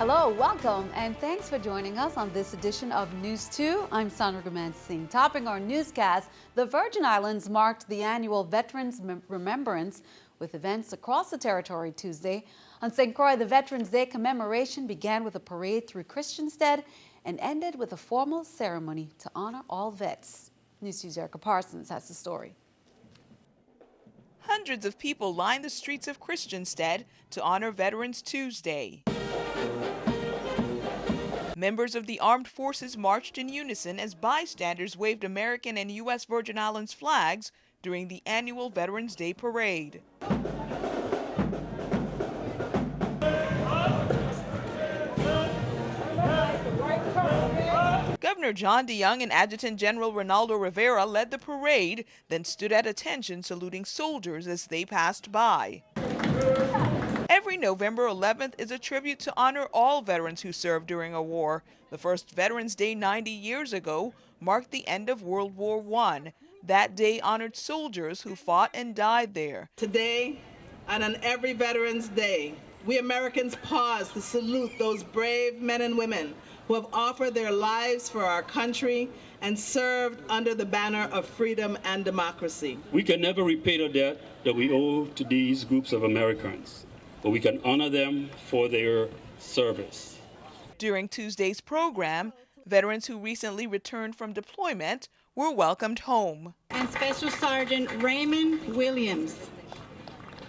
Hello, welcome, and thanks for joining us on this edition of News 2. I'm Sandra Gurman Singh. Topping our newscast, the Virgin Islands marked the annual Veterans Remembrance with events across the territory Tuesday. On St. Croix, the Veterans Day commemoration began with a parade through Christiansted and ended with a formal ceremony to honor all vets. News 2's Erica Parsons has the story. Hundreds of people lined the streets of Christiansted to honor Veterans Tuesday. Members of the armed forces marched in unison as bystanders waved American and U.S. Virgin Islands flags during the annual Veterans Day parade. Governor John DeYoung and Adjutant General Ronaldo Rivera led the parade, then stood at attention saluting soldiers as they passed by. Every November 11th is a tribute to honor all veterans who served during a war. The first Veterans Day 90 years ago marked the end of World War I. That day honored soldiers who fought and died there. Today, and on every Veterans Day, we Americans pause to salute those brave men and women who have offered their lives for our country and served under the banner of freedom and democracy. We can never repay the debt that we owe to these groups of Americans, but we can honor them for their service. During Tuesday's program, veterans who recently returned from deployment were welcomed home. And Special Sergeant Raymond Williams,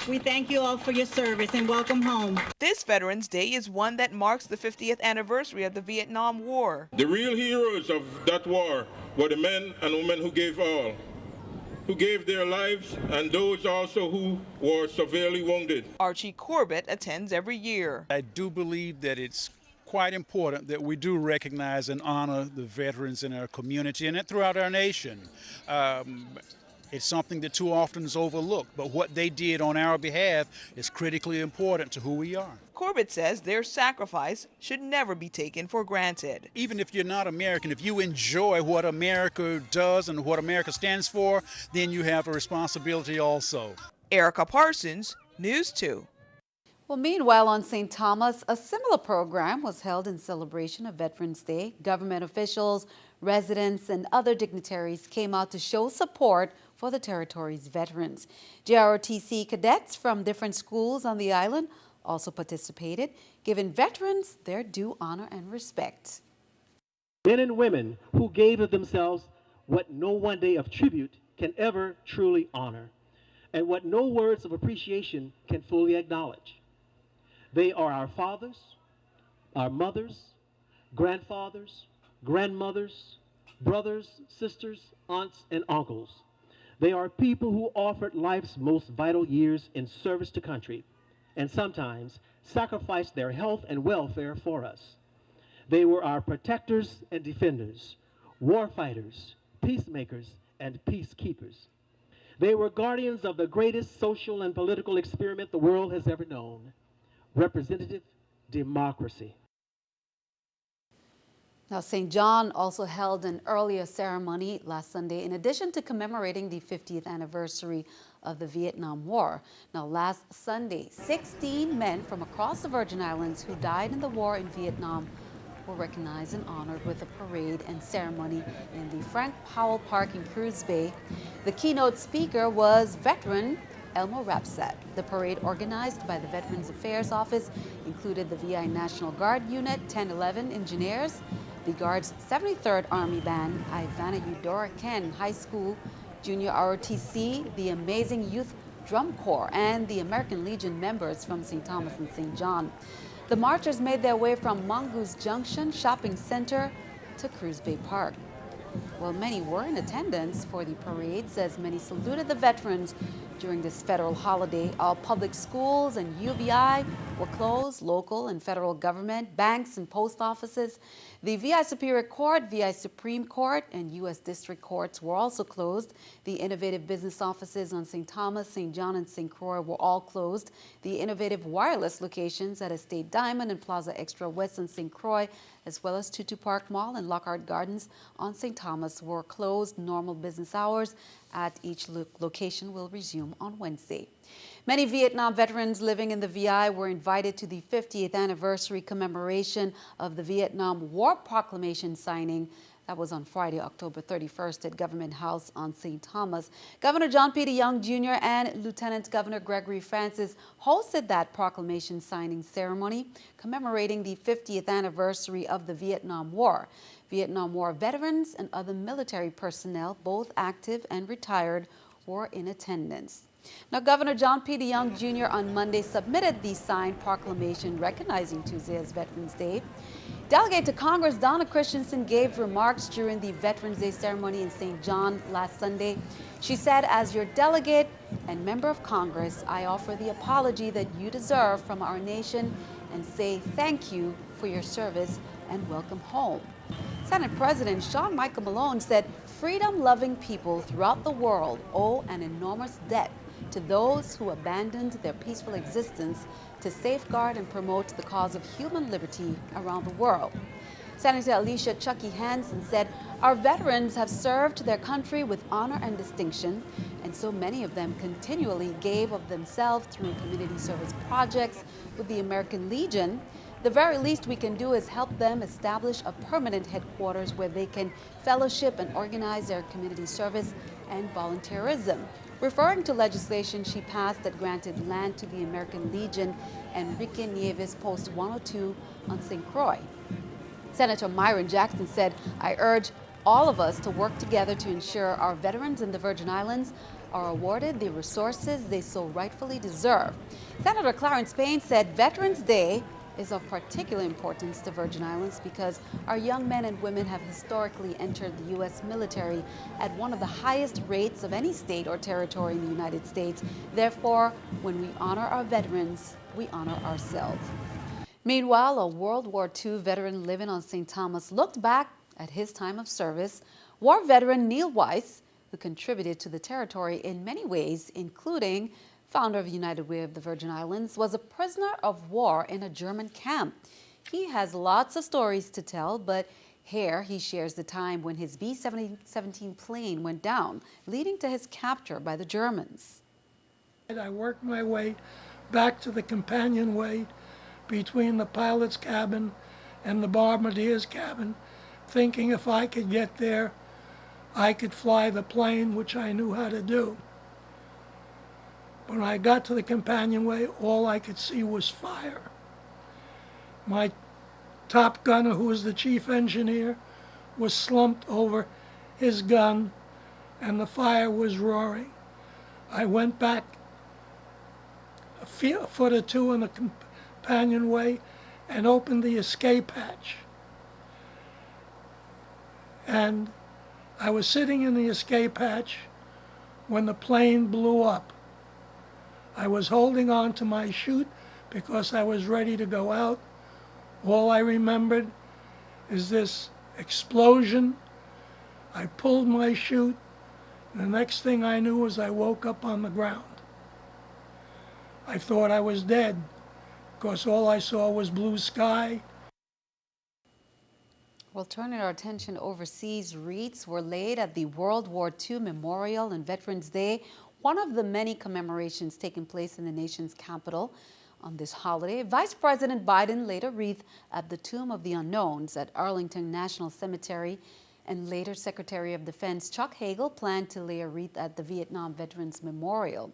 we thank you all for your service and welcome home. This Veterans Day is one that marks the 50th anniversary of the Vietnam War. The real heroes of that war were the men and women who gave all, who gave their lives, and those also who were severely wounded. Archie Corbett attends every year. I do believe that it's quite important that we do recognize and honor the veterans in our community and throughout our nation. It's something that too often is overlooked, but what they did on our behalf is critically important to who we are. Corbett says their sacrifice should never be taken for granted. Even if you're not American, if you enjoy what America does and what America stands for, then you have a responsibility also. Erica Parsons, News 2. Well, meanwhile, on St. Thomas, a similar program was held in celebration of Veterans Day. Government officials, residents, and other dignitaries came out to show support for the territory's veterans. JROTC cadets from different schools on the island also participated, giving veterans their due honor and respect. Men and women who gave of themselves what no one day of tribute can ever truly honor, and what no words of appreciation can fully acknowledge. They are our fathers, our mothers, grandfathers, grandmothers, brothers, sisters, aunts, and uncles. They are people who offered life's most vital years in service to country, and sometimes sacrificed their health and welfare for us. They were our protectors and defenders, war fighters, peacemakers, and peacekeepers. They were guardians of the greatest social and political experiment the world has ever known, representative democracy. Now, St. John also held an earlier ceremony last Sunday in addition to commemorating the 50th anniversary of the Vietnam War. Now, last Sunday, 16 men from across the Virgin Islands who died in the war in Vietnam were recognized and honored with a parade and ceremony in the Frank Powell Park in Cruz Bay. The keynote speaker was veteran Elmo Rapsat. The parade, organized by the Veterans Affairs Office, included the VI National Guard Unit 1011 engineers, the Guard's 73rd Army Band, Ivana Eudora Ken High School, Junior ROTC, the Amazing Youth Drum Corps, and the American Legion members from St. Thomas and St. John. The marchers made their way from Mongoose Junction Shopping Center to Cruz Bay Park. Well, many were in attendance for the parades as many saluted the veterans during this federal holiday. All public schools and UVI were closed. Local and federal government, banks and post offices. The VI Superior Court, VI Supreme Court, and U.S. District Courts were also closed. The innovative business offices on St. Thomas, St. John, and St. Croix were all closed. The innovative wireless locations at Estate Diamond and Plaza Extra West on St. Croix, as well as Tutu Park Mall and Lockhart Gardens on St. Thomas, Thomas were closed. Normal business hours at each location will resume on Wednesday. Many Vietnam veterans living in the VI were invited to the 50th anniversary commemoration of the Vietnam War Proclamation signing. That was on Friday, October 31st at Government House on St. Thomas. Governor John P. DeYoung Jr. and Lieutenant Governor Gregory Francis hosted that proclamation signing ceremony commemorating the 50th anniversary of the Vietnam War. Vietnam War veterans and other military personnel, both active and retired, were in attendance. Now, Governor John P. DeYoung Jr. on Monday submitted the signed proclamation recognizing Tuesday as Veterans Day. Delegate to Congress Donna Christensen gave remarks during the Veterans Day ceremony in St. John last Sunday. She said, "As your delegate and member of Congress, I offer the apology that you deserve from our nation and say thank you for your service and welcome home." Senate President Sean Michael Malone said freedom-loving people throughout the world owe an enormous debt to those who abandoned their peaceful existence to safeguard and promote the cause of human liberty around the world. Senator Alicia Chucky Hansen said, "Our veterans have served their country with honor and distinction, and so many of them continually gave of themselves through community service projects with the American Legion. The very least we can do is help them establish a permanent headquarters where they can fellowship and organize their community service and volunteerism," referring to legislation she passed that granted land to the American Legion and Enrique Nieves Post 102 on St. Croix. Senator Myron Jackson said, "I urge all of us to work together to ensure our veterans in the Virgin Islands are awarded the resources they so rightfully deserve." Senator Clarence Payne said Veterans Day is of particular importance to Virgin Islands because our young men and women have historically entered the U.S. military at one of the highest rates of any state or territory in the United States. Therefore, when we honor our veterans, we honor ourselves. Meanwhile, a World War II veteran living on St. Thomas looked back at his time of service. War veteran Neil Weiss, who contributed to the territory in many ways, including founder of United Way of the Virgin Islands, was a prisoner of war in a German camp. He has lots of stories to tell, but here he shares the time when his B-17 plane went down, leading to his capture by the Germans. I worked my way back to the companionway between the pilot's cabin and the bombardier's cabin, thinking if I could get there, I could fly the plane, which I knew how to do. When I got to the companionway, all I could see was fire. My top gunner, who was the chief engineer, was slumped over his gun, and the fire was roaring. I went back a foot or two in the companionway and opened the escape hatch. And I was sitting in the escape hatch when the plane blew up. I was holding on to my chute because I was ready to go out. All I remembered is this explosion. I pulled my chute, and the next thing I knew was I woke up on the ground. I thought I was dead because all I saw was blue sky. Well, turning our attention overseas, wreaths were laid at the World War II Memorial on Veterans Day, one of the many commemorations taking place in the nation's capital on this holiday. Vice President Biden laid a wreath at the Tomb of the Unknowns at Arlington National Cemetery, and later Secretary of Defense Chuck Hagel planned to lay a wreath at the Vietnam Veterans Memorial.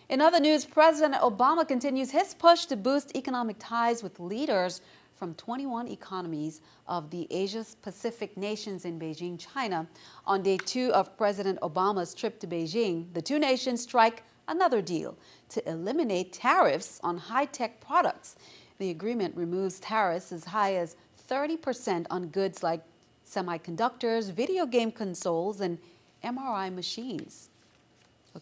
In other news, President Obama continues his push to boost economic ties with leaders from 21 economies of the Asia-Pacific nations in Beijing, China. On day 2 of President Obama's trip to Beijing, the two nations strike another deal to eliminate tariffs on high-tech products. The agreement removes tariffs as high as 30% on goods like semiconductors, video game consoles, and MRI machines.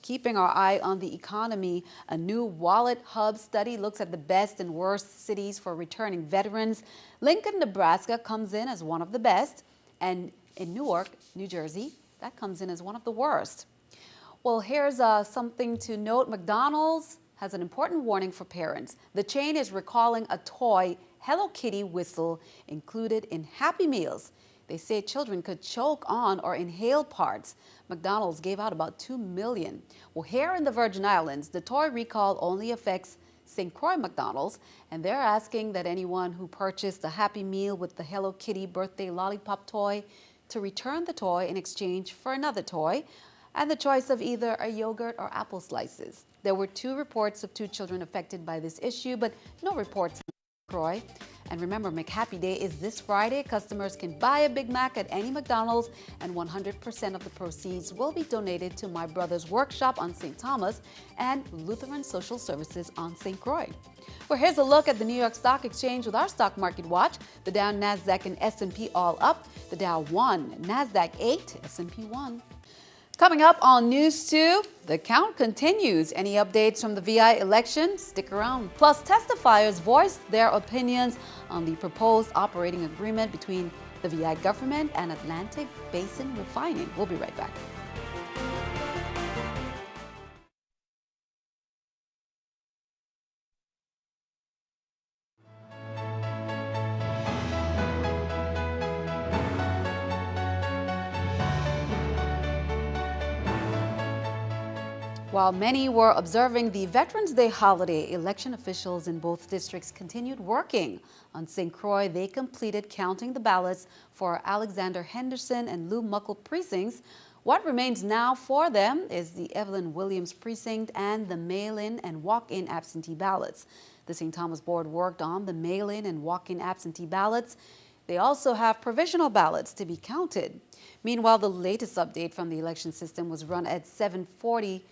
Keeping our eye on the economy, a new Wallet Hub study looks at the best and worst cities for returning veterans. Lincoln, Nebraska comes in as one of the best, and in Newark, New Jersey, that comes in as one of the worst. Well, here's something to note. McDonald's has an important warning for parents. The chain is recalling a toy Hello Kitty whistle included in Happy Meals. They say children could choke on or inhale parts. McDonald's gave out about 2 million. Well, here in the Virgin Islands, the toy recall only affects St. Croix McDonald's, and they're asking that anyone who purchased a Happy Meal with the Hello Kitty birthday lollipop toy to return the toy in exchange for another toy and the choice of either a yogurt or apple slices. There were 2 reports of 2 children affected by this issue, but no reports in St. Croix. And remember, McHappy Day is this Friday. Customers can buy a Big Mac at any McDonald's, and 100% of the proceeds will be donated to My Brother's Workshop on St. Thomas and Lutheran Social Services on St. Croix. Well, here's a look at the New York Stock Exchange with our Stock Market Watch. The Dow, NASDAQ, and S&P all up. The Dow 1, NASDAQ 8, S&P 1. Coming up on News 2, the count continues. Any updates from the VI election? Stick around. Plus, testifiers voiced their opinions on the proposed operating agreement between the VI government and Atlantic Basin Refining. We'll be right back. While many were observing the Veterans Day holiday, election officials in both districts continued working. On St. Croix, they completed counting the ballots for Alexander Henderson and Lou Muckle precincts. What remains now for them is the Evelyn Williams precinct and the mail-in and walk-in absentee ballots. The St. Thomas Board worked on the mail-in and walk-in absentee ballots. They also have provisional ballots to be counted. Meanwhile, the latest update from the election system was run at 7:40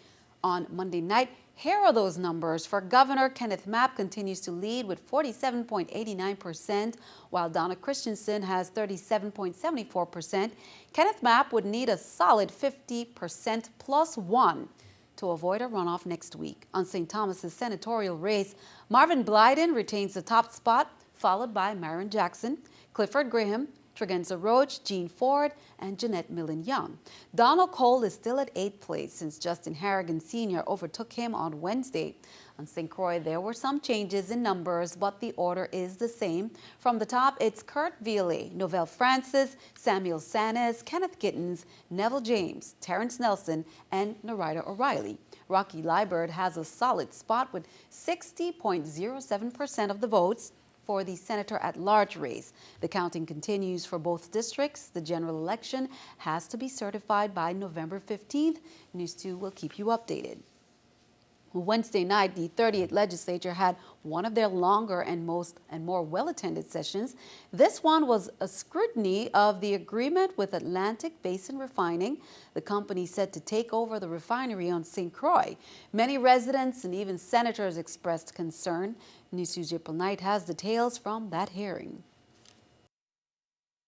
on Monday night. Here are those numbers. For Governor, Kenneth Mapp continues to lead with 47.89%, while Donna Christensen has 37.74%. Kenneth Mapp would need a solid 50% plus 1 to avoid a runoff next week. On St. Thomas's senatorial race, Marvin Blyden retains the top spot, followed by Marin Jackson, Clifford Graham, Tregenza Roach, Jean Ford, and Jeanette Millen Young. Donald Cole is still at 8th place since Justin Harrigan Sr. overtook him on Wednesday. On St. Croix, there were some changes in numbers, but the order is the same. From the top, it's Kurt Ville, Novell Francis, Samuel Sanes, Kenneth Gittens, Neville James, Terrence Nelson, and Narita O'Reilly. Rocky Liebert has a solid spot with 60.07% of the votes for the senator-at-large race. The counting continues for both districts. The general election has to be certified by November 15th. News 2 will keep you updated. Wednesday night, the 30th legislature had one of their longer and more well-attended sessions. This one was a scrutiny of the agreement with Atlantic Basin Refining, the company set to take over the refinery on St. Croix. Many residents and even senators expressed concern. News 2's April Knight has details from that hearing.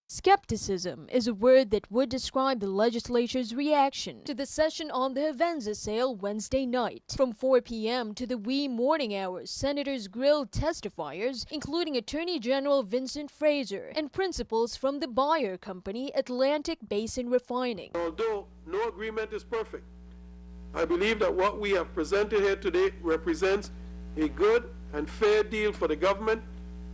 Skepticism is a word that would describe the legislature's reaction to the session on the Havenza sale Wednesday night. From 4 p.m. to the wee morning hours, senators grilled testifiers, including Attorney General Vincent Fraser and principals from the buyer company Atlantic Basin Refining. Although no agreement is perfect, I believe that what we have presented here today represents a good and fair deal for the government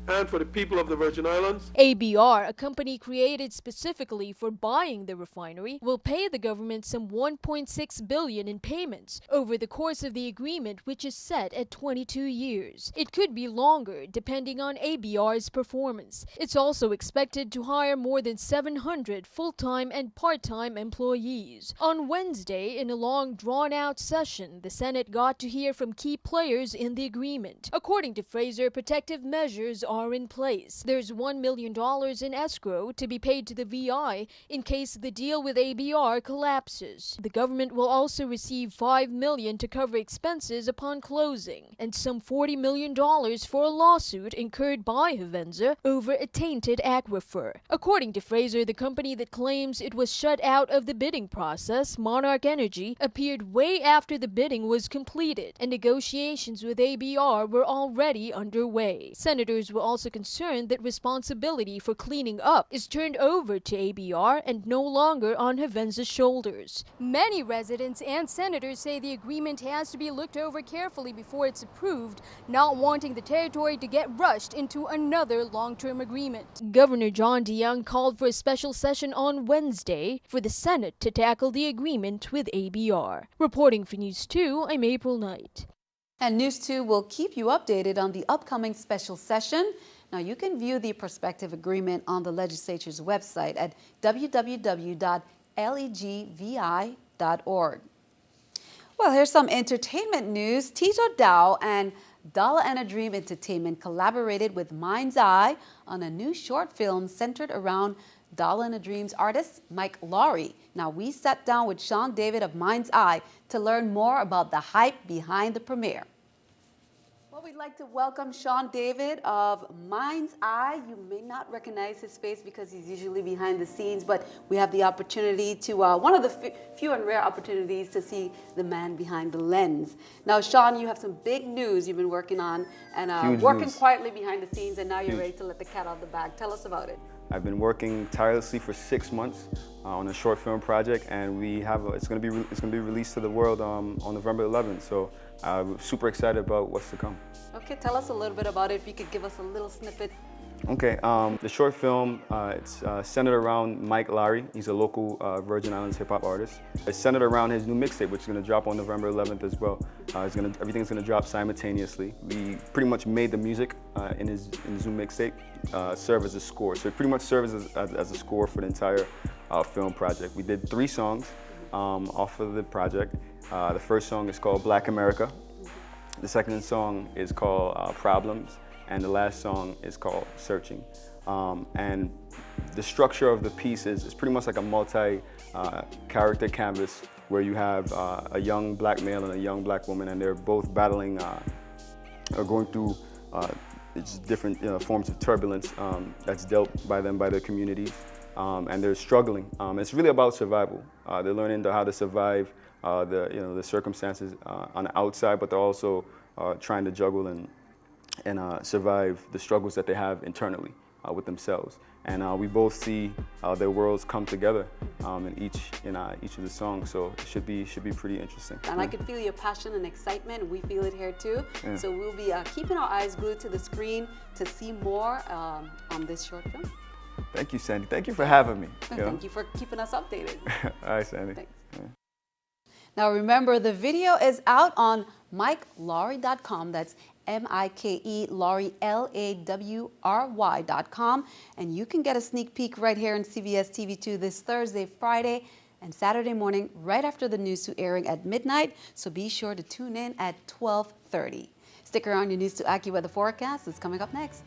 and for the people of the Virgin Islands. ABR, a company created specifically for buying the refinery, will pay the government some $1.6 billion in payments over the course of the agreement, which is set at 22 years. It could be longer, depending on ABR's performance. It's also expected to hire more than 700 full-time and part-time employees. On Wednesday, in a long, drawn-out session, the Senate got to hear from key players in the agreement. According to Fraser, protective measures are in place. There's $1 million in escrow to be paid to the VI in case the deal with ABR collapses. The government will also receive $5 million to cover expenses upon closing, and some $40 million for a lawsuit incurred by Havenza over a tainted aquifer. According to Fraser, the company that claims it was shut out of the bidding process, Monarch Energy, appeared way after the bidding was completed, and negotiations with ABR were already underway. Senators will were also concerned that responsibility for cleaning up is turned over to ABR and no longer on Havenza's shoulders. Many residents and senators say the agreement has to be looked over carefully before it's approved, not wanting the territory to get rushed into another long-term agreement. Governor John DeYoung called for a special session on Wednesday for the Senate to tackle the agreement with ABR. Reporting for News 2, I'm April Knight. And News 2 will keep you updated on the upcoming special session. Now, you can view the prospective agreement on the legislature's website at www.legvi.org. Well, here's some entertainment news. Tito Dow and Dollar and a Dream Entertainment collaborated with Mind's Eye on a new short film centered around Dollar and a Dream's artist, Mike Lowry. Now, we sat down with Sean David of Mind's Eye to learn more about the hype behind the premiere. Well, we'd like to welcome Sean David of Mind's Eye. You may not recognize his face because he's usually behind the scenes, but we have the opportunity to, one of the few and rare opportunities to see the man behind the lens. Now, Sean, you have some big news you've been working on and working quietly behind the scenes, and now you're ready to let the cat out of the bag. Tell us about it. I've been working tirelessly for 6 months on a short film project, and we have it's going to be released to the world on November 11th. So I'm super excited about what's to come. Okay, tell us a little bit about it. If you could give us a little snippet. Okay, the short film it's centered around Mike Lowry. He's a local Virgin Islands hip hop artist. It's centered around his new mixtape, which is going to drop on November 11th as well. Everything's going to drop simultaneously. We pretty much made the music in his new mixtape serve as a score. So it pretty much serves as a score for the entire film project. We did 3 songs off of the project. The first song is called Black America. The second song is called Problems. And the last song is called Searching. And the structure of the piece is pretty much like a multi-character canvas where you have a young black male and a young black woman, and they're both battling or going through it's different forms of turbulence that's dealt by them by their communities, and they're struggling. It's really about survival. They're learning how to survive the circumstances on the outside, but they're also trying to juggle and survive the struggles that they have internally with themselves. And we both see their worlds come together in each of the songs, so it should be pretty interesting. And I can feel your passion and excitement, and we feel it here too. Yeah. So we'll be keeping our eyes glued to the screen to see more on this short film. Thank you, Sandy. Thank you for having me. Thank you for keeping us updated. All right, Sandy. Thanks. Yeah. Now remember, the video is out on MikeLowry.com. That's M-I-K-E, Lowry, Lawry.com. And you can get a sneak peek right here on CBS TV2 this Thursday, Friday, and Saturday morning right after the News 2 airing at midnight. So be sure to tune in at 12:30. Stick around, your News 2 AccuWeather forecast is coming up next.